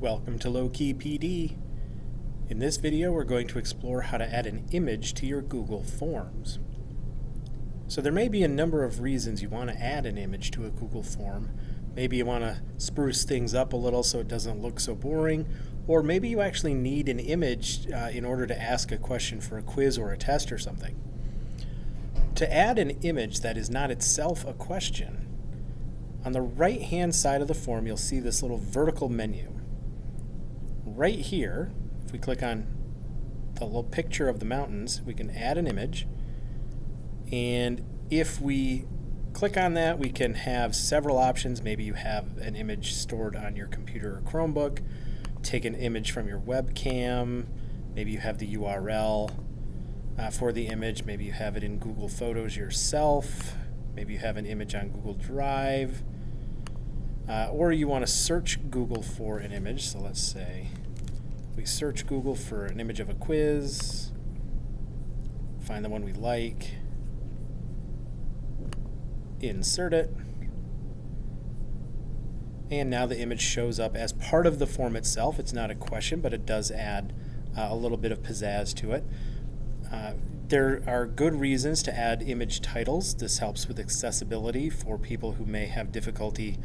Welcome to Low-Key PD. In this video, we're going to explore how to add an image to your Google Forms. So there may be a number of reasons you want to add an image to a Google form. Maybe you want to spruce things up a little so it doesn't look so boring, or maybe you actually need an image in order to ask a question for a quiz or a test or something. To add an image that is not itself a question, on the right-hand side of the form, you'll see this little vertical menu. Right here, if we click on the little picture of the mountains, we can add an image. And if we click on that, we can have several options. Maybe you have an image stored on your computer or Chromebook. Take an image from your webcam. Maybe you have the URL for the image. Maybe you have it in Google Photos yourself. Maybe you have an image on Google Drive. Or you want to search Google for an image. So let's say we search Google for an image of a quiz, find the one we like, insert it, and now the image shows up as part of the form itself. It's not a question, but it does add a little bit of pizzazz to it. There are good reasons to add image titles. This helps with accessibility for people who may have difficulty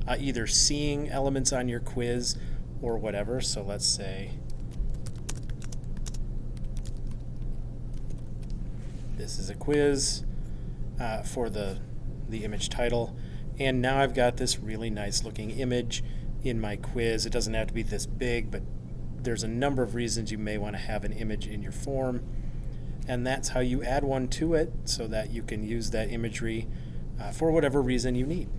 either seeing elements on your quiz or whatever. So let's say this is a quiz for the image title, and now I've got this really nice looking image in my quiz. It doesn't have to be this big, but there's a number of reasons you may want to have an image in your form, and that's how you add one to it so that you can use that imagery for whatever reason you need.